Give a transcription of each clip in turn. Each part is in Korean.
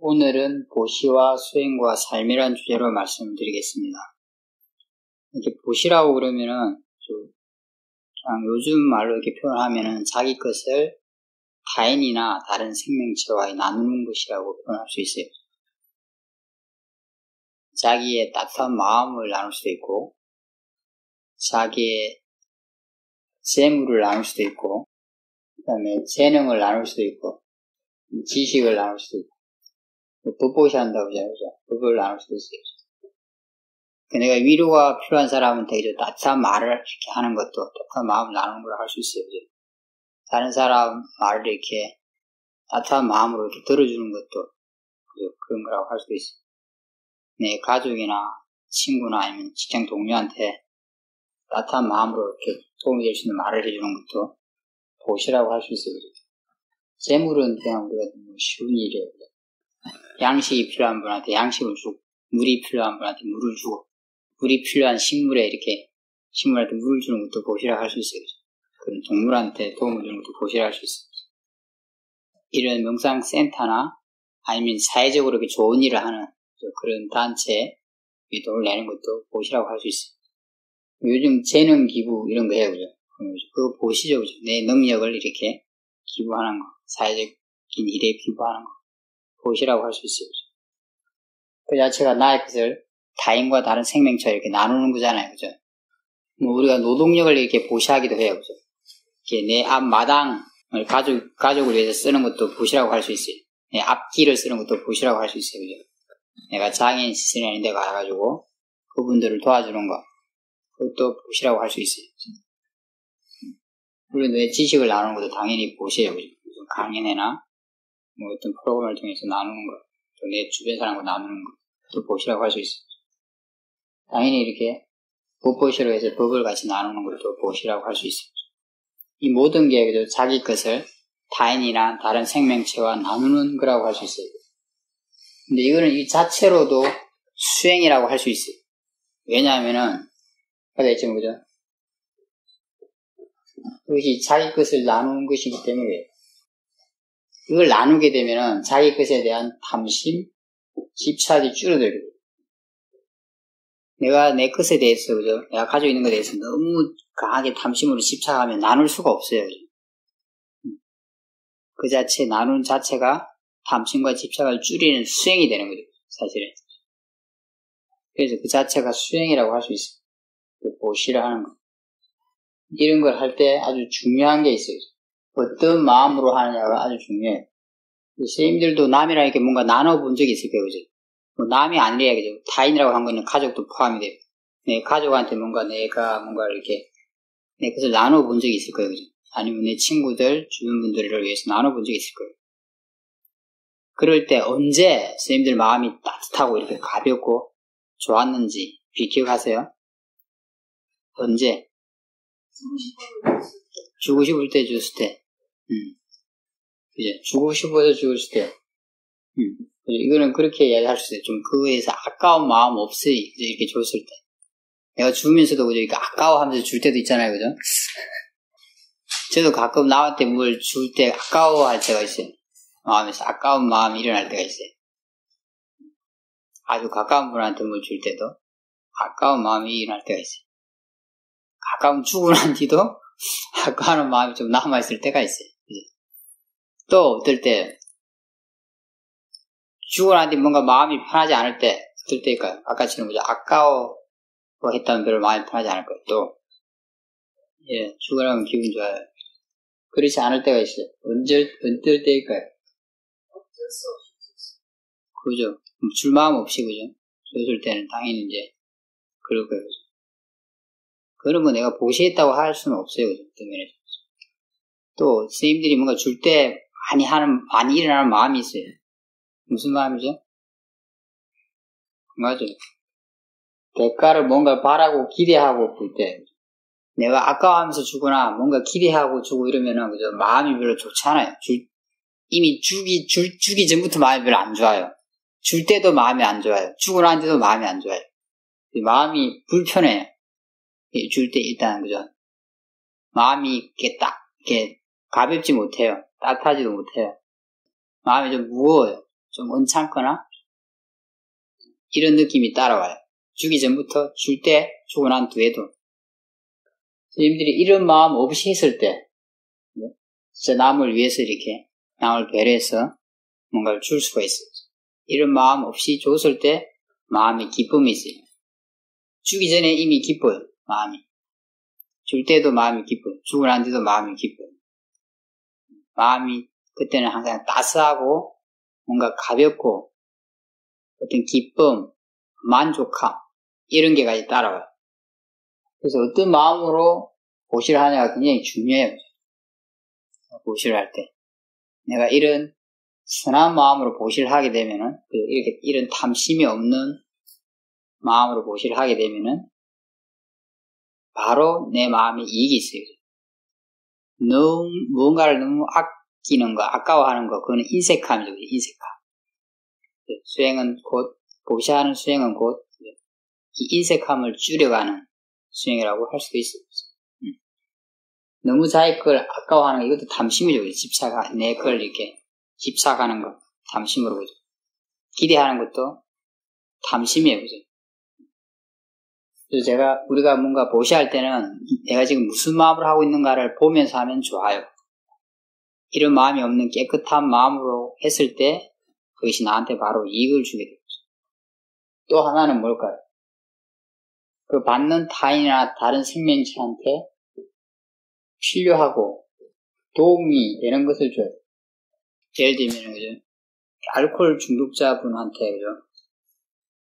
오늘은 보시와 수행과 삶이란 주제로 말씀드리겠습니다. 이렇게 보시라고 그러면은 그냥 요즘 말로 이렇게 표현하면은 자기 것을 타인이나 다른 생명체와 나누는 것이라고 표현할 수 있어요. 자기의 따뜻한 마음을 나눌 수도 있고, 자기의 재물을 나눌 수도 있고, 그 다음에 재능을 나눌 수도 있고, 지식을 나눌 수도 있고, 법보시 한다고 하잖아요. 법을 나눌 수도 있어요. 내가 위로가 필요한 사람한테 따뜻한 말을 이렇게 하는 것도 따뜻한 마음을 나누는 걸 할 수 있어요. 다른 사람 말을 이렇게 따뜻한 마음으로 이렇게 들어주는 것도 그런 거라고 할 수도 있어요. 내 가족이나 친구나 아니면 직장 동료한테 따뜻한 마음으로 이렇게 도움이 될 수 있는 말을 해주는 것도 보시라고 할 수 있어요. 재물은 그냥 우리가 쉬운 일이에요. 양식이 필요한 분한테 양식을 주고, 물이 필요한 분한테 물을 주고, 물이 필요한 식물에 이렇게 식물한테 물을 주는 것도 보시라고 할 수 있어요. 그런 동물한테 도움을 주는 것도 보시라고 할 수 있어요. 이런 명상센터나 아니면 사회적으로 이렇게 좋은 일을 하는 그런 단체에 돈을 내는 것도 보시라고 할 수 있어요. 요즘 재능 기부 이런 거 해요, 그죠? 그거 보시죠, 그죠? 내 능력을 이렇게 기부하는 거, 사회적인 일에 기부하는 거. 보시라고 할 수 있어요. 그 자체가 나의 것을 타인과 다른 생명체와 이렇게 나누는 거잖아요. 그죠? 우리가 노동력을 이렇게 보시하기도 해요. 그죠? 이렇게 내 앞마당을 가족을 위해서 쓰는 것도 보시라고 할 수 있어요. 내 앞길을 쓰는 것도 보시라고 할 수 있어요. 그죠? 내가 장애인 시설에 있는 데 가가지고 그분들을 도와주는 거, 그것도 보시라고 할 수 있어요. 물론 내 지식을 나누는 것도 당연히 보세요. 그죠? 강연회나 어떤 프로그램을 통해서 나누는 것, 또 내 주변 사람과 나누는 것도 보시라고 할 수 있어요. 당연히 이렇게 법보시로 해서 법을 같이 나누는 것도 보시라고 할 수 있어요. 이 모든 게 자기 것을 타인이나 다른 생명체와 나누는 거라고 할 수 있어요. 근데 이거는 이 자체로도 수행이라고 할 수 있어요. 왜냐하면은, 아까 했죠, 그죠? 그것이 자기 것을 나누는 것이기 때문에 이걸 나누게 되면은 자기 것에 대한 탐심, 집착이 줄어들게 돼요. 내가 내 것에 대해서, 그죠? 내가 가지고 있는 것에 대해서 너무 강하게 탐심으로 집착하면 나눌 수가 없어요. 그죠? 그 자체, 나누는 자체가 탐심과 집착을 줄이는 수행이 되는 거죠. 사실은. 그래서 그 자체가 수행이라고 할 수 있어요. 보시를 하는 거. 이런 걸 할 때 아주 중요한 게 있어요. 어떤 마음으로 하느냐가 아주 중요해요. 선생님들도 남이랑 이렇게 뭔가 나눠본 적이 있을 거예요. 그죠? 남이 아니래야, 그죠? 타인이라고 한 거는 가족도 포함이 돼요. 내 가족한테 내가 뭔가 이렇게 내 것을 나눠본 적이 있을 거예요. 그죠? 아니면 내 친구들, 주변 분들을 위해서 나눠본 적이 있을 거예요. 그럴 때 언제 선생님들 마음이 따뜻하고 이렇게 가볍고 좋았는지 기억하세요? 언제? 주고 싶을 때 줬을 때. 그죠? 주고 싶어서 줬을 때. 이거는 그렇게 이야기할 수 있어요. 좀 그거에서 아까운 마음 없이 이렇게 줬을 때. 내가 주면서도 그죠? 이렇게 아까워하면서 줄 때도 있잖아요. 그죠? 저도 가끔 나한테 뭘 줄 때 아까워할 때가 있어요. 마음에서 아까운 마음이 일어날 때가 있어요. 아주 가까운 분한테 뭘 줄 때도 아까운 마음이 일어날 때가 있어요. 가까운 주고 난 뒤도 아까운 마음이 좀 남아있을 때가 있어요. 그죠? 또 어떨 때 주고 난 뒤 뭔가 마음이 편하지 않을 때 어떨 때일까요? 아까처럼 그죠? 아까워했다면 별로 마음이 편하지 않을 거예요. 또 주고 나면 기분 좋아요. 그렇지 않을 때가 있어요. 어떨 때일까요? 어쩔 수 없이. 그죠? 줄 마음 없이, 그죠? 줬을 때는 당연히 이제 그럴 거예요. 그죠? 그런 거 내가 보시했다고 할 수는 없어요. 그죠? 또 선생님들이 뭔가 줄 때 많이 일어나는 마음이 있어요. 무슨 마음이죠? 맞아요. 대가를 뭔가 바라고 기대하고 볼 때, 내가 아까워하면서 주거나 뭔가 기대하고 주고 이러면은, 그죠? 마음이 별로 좋지 않아요. 이미 주기 전부터 마음이 별로 안 좋아요. 줄 때도 마음이 안 좋아요. 주고 난 뒤도 마음이 안 좋아요. 마음이 불편해요. 줄 때 일단, 그죠? 마음이 이렇게 가볍지 못해요. 따뜻하지도 못해요. 마음이 좀 무거워요. 좀 언짢거나 이런 느낌이 따라와요. 주기 전부터 줄 때, 주고 난 뒤에도. 선생님들이 이런 마음 없이 했을 때, 진짜 남을 위해서 이렇게 남을 배려해서 뭔가를 줄 수가 있어요. 이런 마음 없이 줬을 때 마음에 기쁨이 있어요. 주기 전에 이미 기뻐요. 마음이. 줄 때도 마음이 기뻐요. 주고 난 뒤도 마음이 기뻐요. 마음이 그때는 항상 따스하고 뭔가 가볍고 어떤 기쁨, 만족함 이런 게 같이 따라와요. 그래서 어떤 마음으로 보시를 하냐가 굉장히 중요해요. 보시를 할 때. 내가 이런 선한 마음으로 보시를 하게 되면은, 이렇게, 이런 탐심이 없는 마음으로 보시를 하게 되면은, 바로 내 마음에 이익이 있어요. 무언가를 너무 아끼는 거, 아까워하는 거, 그거는 인색함이죠. 인색함. 수행은 곧, 보시하는 수행은 곧, 이 인색함을 줄여가는 수행이라고 할 수도 있어요. 너무 자기 걸 아까워하는 거, 이것도 탐심이죠. 내 걸 이렇게 집착하는 거, 탐심으로 보죠. 기대하는 것도 탐심이에요. 그죠? 그래서 우리가 뭔가 보시할 때는 내가 지금 무슨 마음으로 하고 있는가를 보면서 하면 좋아요. 이런 마음이 없는 깨끗한 마음으로 했을 때 그것이 나한테 바로 이익을 주게 되죠. 또 하나는 뭘까요? 그 받는 타인이나 다른 생명체한테 필요하고 도움이 되는 것을 줘요. 예를 들면, 그죠? 알코올 중독자분한테, 그죠?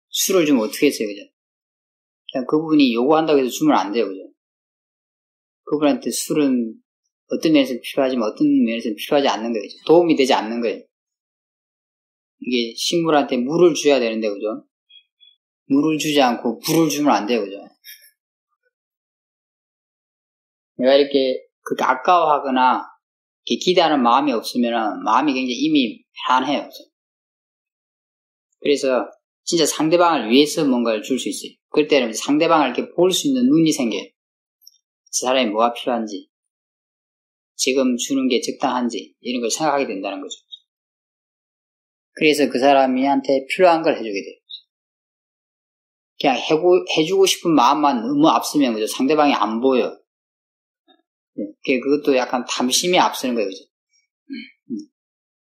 술을 주면 어떻게 했어요, 그죠? 그냥 그분이 요구한다고 해서 주면 안 돼요, 그죠? 그분한테 술은 어떤 면에서는 필요하지만 어떤 면에서는 필요하지 않는 거예요, 그죠? 도움이 되지 않는 거예요. 이게 식물한테 물을 줘야 되는데, 그죠? 물을 주지 않고 불을 주면 안 돼요, 그죠? 내가 이렇게 그렇게 아까워하거나 이렇게 기대하는 마음이 없으면 마음이 굉장히 이미 편해요. 그죠? 그래서 진짜 상대방을 위해서 뭔가를 줄 수 있어요. 그럴 때는 상대방을 이렇게 볼 수 있는 눈이 생겨요. 그 사람이 뭐가 필요한지, 지금 주는 게 적당한지 이런 걸 생각하게 된다는 거죠. 그래서 그 사람한테 필요한 걸 해주게 돼요. 그냥 해주고 싶은 마음만 너무 앞서면 그죠? 상대방이 안 보여. 그것도 약간 탐심이 앞서는 거예요. 그죠?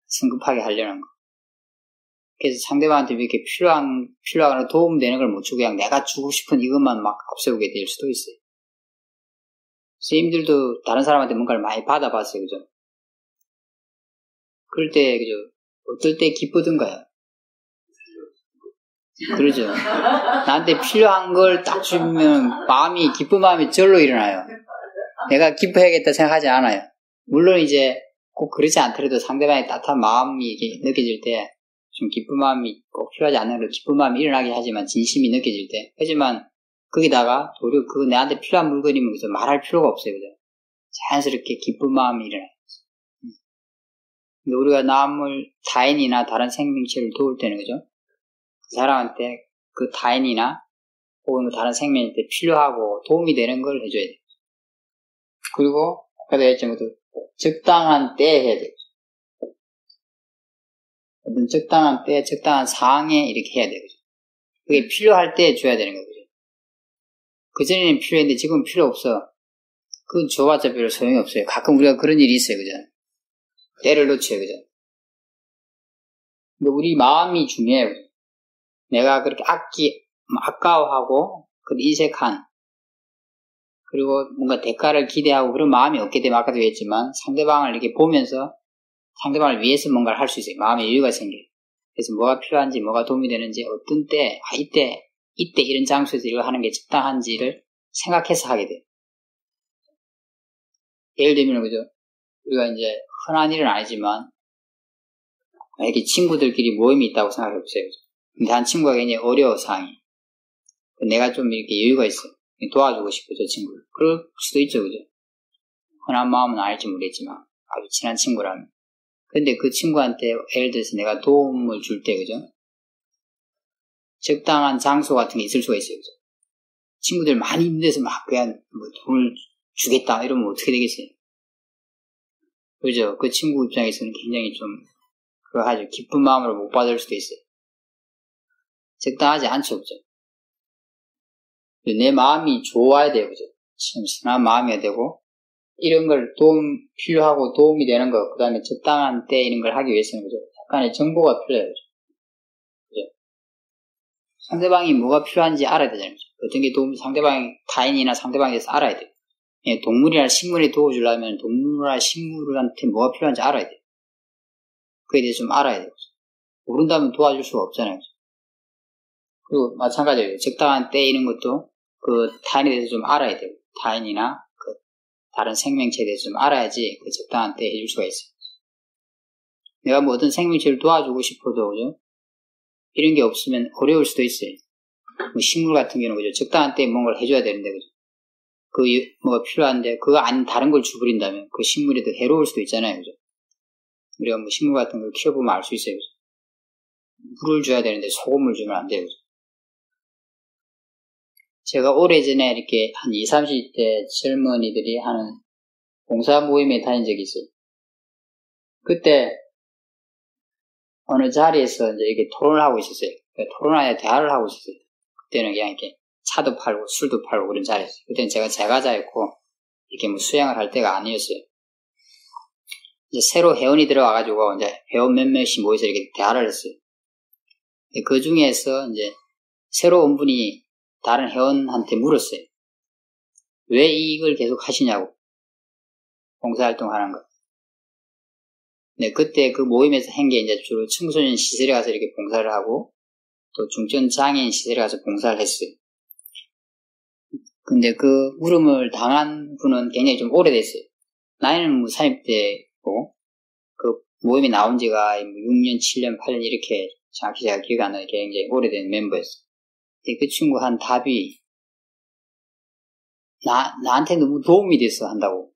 성급하게 하려는 거. 그래서 상대방한테 이렇게 필요하거나 도움되는 걸 못 주고 그냥 내가 주고 싶은 이것만 막 앞세우게 될 수도 있어요. 선생님들도 다른 사람한테 뭔가를 많이 받아봤어요. 그죠? 그럴 때, 그죠? 어떨 때 기쁘던가요? 그러죠. 나한테 필요한 걸 딱 주면 기쁜 마음이 절로 일어나요. 내가 기뻐야겠다 생각하지 않아요. 물론 이제 꼭 그렇지 않더라도 상대방의 따뜻한 마음이 이렇게 느껴질 때 좀 기쁜 마음이 꼭 필요하지 않는 걸 기쁜 마음이 일어나게 하지만 진심이 느껴질 때 하지만 거기다가 도리어 그 내한테 필요한 물건이면 그래서 말할 필요가 없어요. 그죠? 자연스럽게 기쁜 마음이 일어나요. 우리가 타인이나 다른 생명체를 도울 때는 그죠? 그 사람한테 그 타인이나 혹은 다른 생명체한테 필요하고 도움이 되는 걸 해줘야 돼요. 그리고 아까도 했지만 적당한 때에 해야 돼요. 어떤 적당한 때, 적당한 상황에 이렇게 해야 돼요. 그게 필요할 때 줘야 되는 거죠. 그전에는 필요했는데 지금은 필요 없어. 그건 줘봤자 별로 소용이 없어요. 가끔 우리가 그런 일이 있어요. 그죠? 때를 놓쳐요. 그죠? 근데 우리 마음이 중요해요. 내가 그렇게 아까워하고, 인색한, 그리고 뭔가 대가를 기대하고 그런 마음이 없게 되면 아까도 얘기했지만 상대방을 이렇게 보면서 상대방을 위해서 뭔가를 할 수 있어요. 마음의 여유가 생겨요. 그래서 뭐가 필요한지, 뭐가 도움이 되는지, 어떤 때, 이때 이런 장소에서 이걸 하는 게 적당한지를 생각해서 하게 돼요. 예를 들면, 그죠? 우리가 이제 흔한 일은 아니지만, 이렇게 친구들끼리 모임이 있다고 생각해보세요. 근데 한 친구가 굉장히 어려워, 상황이. 내가 좀 이렇게 여유가 있어. 도와주고 싶어, 저 친구를. 그럴 수도 있죠, 그죠? 흔한 마음은 아닐지 모르겠지만, 아주 친한 친구라면. 근데 그 친구한테 예를 들어서 내가 도움을 줄 때, 그죠? 적당한 장소 같은 게 있을 수가 있어요, 그죠? 친구들 많이 있는 데서 막 그냥 돈을 주겠다, 이러면 어떻게 되겠어요? 그죠? 그 친구 입장에서는 굉장히 좀 그거 아주 기쁜 마음으로 못 받을 수도 있어요. 적당하지 않죠, 그죠? 내 마음이 좋아야 돼요, 그죠? 참 선한 마음이어야 되고, 이런 걸 필요하고 도움이 되는 거, 그 다음에 적당한 때 이런 걸 하기 위해서는, 그죠? 약간의 정보가 필요해요, 그죠? 상대방이 뭐가 필요한지 알아야 되잖아요, 그죠? 어떤 게 타인이나 상대방에 대해서 알아야 돼요. 동물이나 식물에 도와주려면 동물이나 식물한테 뭐가 필요한지 알아야 돼요. 그에 대해서 좀 알아야 돼요. 모른다면 도와줄 수가 없잖아요. 그리고 마찬가지예요. 적당한 때 이런 것도 그 타인에 대해서 좀 알아야 돼요. 타인이나 그 다른 생명체에 대해서 좀 알아야지 그 적당한 때 해줄 수가 있어요. 내가 뭐 어떤 생명체를 도와주고 싶어도, 그죠? 이런 게 없으면 어려울 수도 있어요. 뭐 식물 같은 경우는, 그죠? 적당한 때 뭔가를 해줘야 되는데, 그죠? 뭐가 필요한데, 그거 아닌 다른 걸 주부린다면 그 식물이 더 해로울 수도 있잖아요, 그죠? 우리가 뭐 식물 같은 걸 키워보면 알 수 있어요, 그죠? 물을 줘야 되는데 소금을 주면 안 돼요, 그죠? 제가 오래전에 이렇게 한 20, 30대 젊은이들이 하는 봉사 모임에 다닌 적이 있어요. 그때 어느 자리에서 이제 이렇게 토론을 하고 있었어요. 토론하여 대화를 하고 있었어요. 그때는 그냥 이렇게 차도 팔고 술도 팔고 그런 자리였어요. 그때는 제가 제과자였고 이렇게 뭐 수양을 할 때가 아니었어요. 이제 새로 회원이 들어와가지고 이제 회원 몇몇이 모여서 이렇게 대화를 했어요. 그 중에서 이제 새로 온 분이 다른 회원한테 물었어요. 왜 이걸 계속 하시냐고. 봉사활동 하는 거. 네, 그때 그 모임에서 한 게 이제 주로 청소년 시설에 가서 이렇게 봉사를 하고 또 중증 장애인 시설에 가서 봉사를 했어요. 근데 그 물음을 당한 분은 굉장히 좀 오래됐어요. 나이는 뭐 30대고 그 모임이 나온 지가 6년, 7년, 8년 이렇게 정확히 제가 기억이 안 나요. 굉장히 오래된 멤버였어요. 근데 그 친구 한 답이 나한테 너무 도움이 돼서 한다고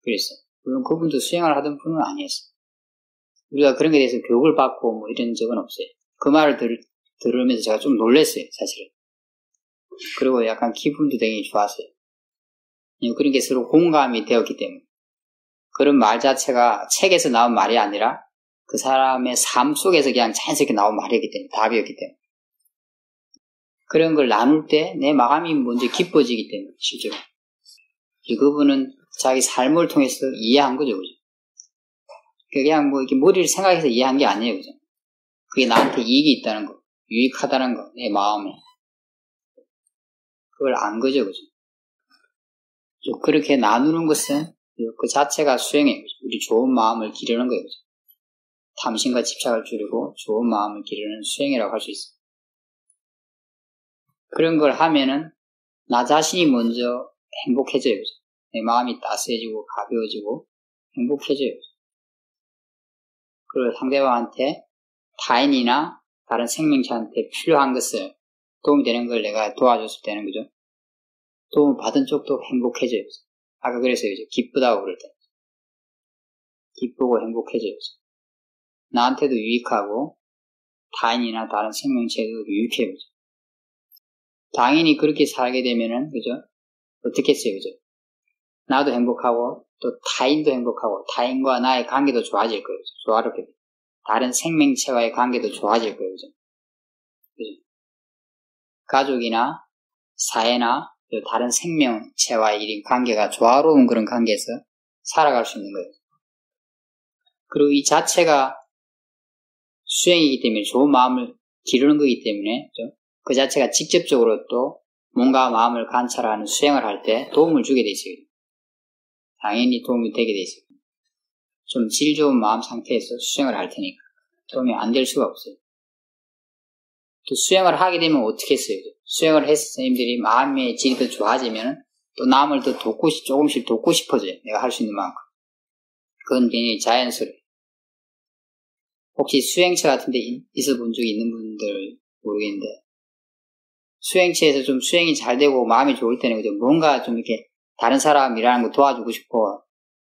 그랬어요. 물론 그분도 수행을 하던 분은 아니었어요. 우리가 그런 게 대해서 교육을 받고 뭐 이런 적은 없어요. 그 말을 들으면서 제가 좀 놀랐어요, 사실은. 그리고 약간 기분도 되게 좋았어요. 그런 게 서로 공감이 되었기 때문에. 그런 말 자체가 책에서 나온 말이 아니라 그 사람의 삶 속에서 그냥 자연스럽게 나온 말이었기 때문에, 답이었기 때문에. 그런 걸 나눌 때 내 마음이 먼저 기뻐지기 때문에, 실제로. 그분은 자기 삶을 통해서 이해한 거죠, 그죠? 그냥 뭐 이렇게 머리를 생각해서 이해한 게 아니에요, 그죠? 그게 나한테 이익이 있다는 거, 유익하다는 거, 내 마음에. 그걸 안 거죠, 그죠? 그렇게 나누는 것은 그 자체가 수행이에요, 그죠? 우리 좋은 마음을 기르는 거예요, 그죠? 탐심과 집착을 줄이고 좋은 마음을 기르는 수행이라고 할 수 있어요. 그런 걸 하면은 나 자신이 먼저 행복해져요, 그죠? 내 마음이 따스해지고 가벼워지고 행복해져요. 그리고 상대방한테 타인이나 다른 생명체한테 필요한 것을 도움이 되는 걸 내가 도와줬을 때는, 그죠? 도움을 받은 쪽도 행복해져요. 아까 그랬어요, 그죠? 기쁘다고 그럴 때. 기쁘고 행복해져요. 그죠? 나한테도 유익하고 타인이나 다른 생명체도 유익해요. 그죠? 당연히 그렇게 살게 되면은, 그죠? 어떻게 했어요, 그죠? 나도 행복하고 또 타인도 행복하고 타인과 나의 관계도 좋아질 거예요. 그죠? 조화롭게. 다른 생명체와의 관계도 좋아질 거예요. 그죠? 그죠? 가족이나 사회나 다른 생명체와의 이런 관계가 조화로운 그런 관계에서 살아갈 수 있는 거예요. 그리고 이 자체가 수행이기 때문에 좋은 마음을 기르는 거기 때문에, 그죠? 그 자체가 직접적으로 또 뭔가 마음을 관찰하는 수행을 할 때 도움을 주게 돼 있어요. 당연히 도움이 되게 돼 있어요. 좀 질 좋은 마음 상태에서 수행을 할 테니까 도움이 안 될 수가 없어요. 또 수행을 하게 되면 어떻게 했어요? 수행을 해서 선생님들이 마음의 질이 더 좋아지면 또 남을 더 조금씩 돕고 싶어져요. 내가 할 수 있는 만큼. 그건 굉장히 자연스러워요. 혹시 수행체 같은 데 있어 본 적이 있는 분들 모르겠는데, 수행체에서 좀 수행이 잘 되고 마음이 좋을 때는, 그죠? 뭔가 좀 이렇게 다른 사람 일하는 거 도와주고 싶고,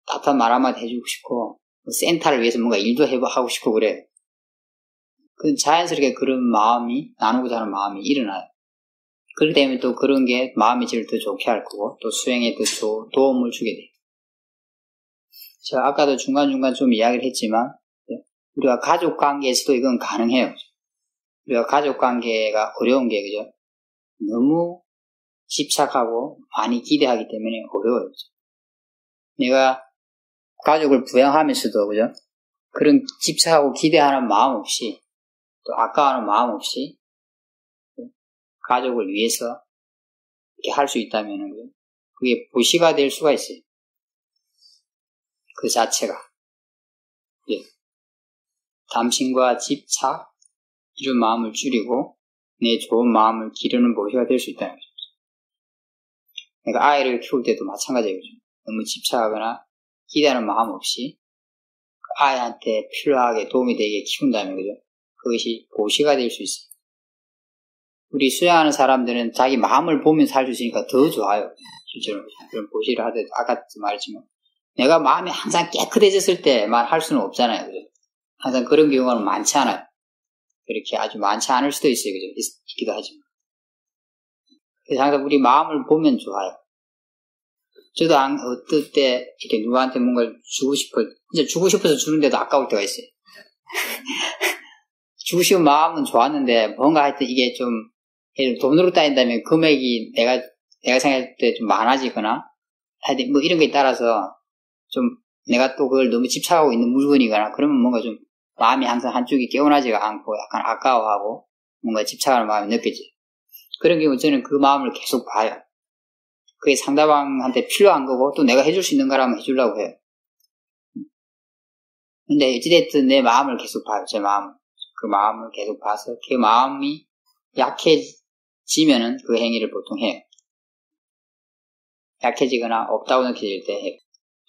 따뜻한 말 한마디 해주고 싶고, 센터를 위해서 뭔가 일도 하고 싶고 그래요. 그 자연스럽게 그런 마음이, 나누고자 하는 마음이 일어나요. 그렇기 때문에 또 그런 게 마음의 질을 더 좋게 할 거고, 또 수행에 더 도움을 주게 돼요. 제가 아까도 중간중간 좀 이야기를 했지만, 우리가 가족 관계에서도 이건 가능해요. 우리가 가족 관계가 어려운 게, 그죠? 너무 집착하고 많이 기대하기 때문에 어려워요. 그죠? 내가 가족을 부양하면서도, 그죠? 그런 집착하고 기대하는 마음 없이, 또 아까워하는 마음 없이, 가족을 위해서 이렇게 할 수 있다면, 그죠? 그게 보시가 될 수가 있어요. 그 자체가. 예. 담심과 집착, 이런 마음을 줄이고, 내 좋은 마음을 기르는 보시가 될 수 있다는 거죠. 그러니까 아이를 키울 때도 마찬가지예요. 너무 집착하거나 기대하는 마음 없이 아이한테 필요하게 도움이 되게 키운다면, 그죠? 그것이 보시가 될 수 있어요. 우리 수양하는 사람들은 자기 마음을 보면서 살 수 있으니까 더 좋아요. 실제로. 그런 보시를 하듯, 아까 말했지만, 내가 마음이 항상 깨끗해졌을 때만 할 수는 없잖아요. 그죠? 항상 그런 경우는 많지 않아요. 그렇게 아주 많지 않을 수도 있어요. 그죠? 있기도 하지만. 그래서 항상 우리 마음을 보면 좋아요. 저도 어떨 때 이렇게 누구한테 뭔가를 주고 싶어요. 진짜 주고 싶어서 주는데도 아까울 때가 있어요. 주고 싶은 마음은 좋았는데 뭔가 하여튼 이게 좀 돈으로 따진다면 금액이 내가 생각할 때 좀 많아지거나 하여튼 뭐 이런 거에 따라서 좀 내가 또 그걸 너무 집착하고 있는 물건이거나 그러면 뭔가 좀 마음이 항상 한쪽이 개운하지가 않고 약간 아까워하고 뭔가 집착하는 마음이 느껴져요. 그런 경우 저는 그 마음을 계속 봐요. 그게 상대방한테 필요한 거고 또 내가 해줄 수 있는 거라면 해주려고 해요. 근데 어찌됐든 내 마음을 계속 봐요. 제 마음. 그 마음을 계속 봐서 그 마음이 약해지면은 그 행위를 보통 해요. 약해지거나 없다고 느껴질 때 해요.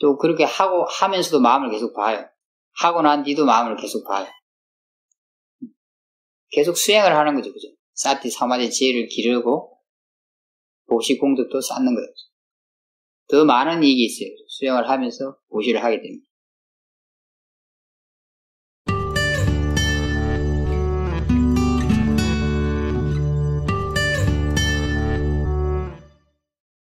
또 그렇게 하면서도 마음을 계속 봐요. 하고 난 뒤도 마음을 계속 봐요. 계속 수행을 하는 거죠. 그죠? 사티 사마디 지혜를 기르고 보시 공덕도 쌓는 거예요. 더 많은 이익이 있어요. 수행을 하면서 보시를 하게 됩니다.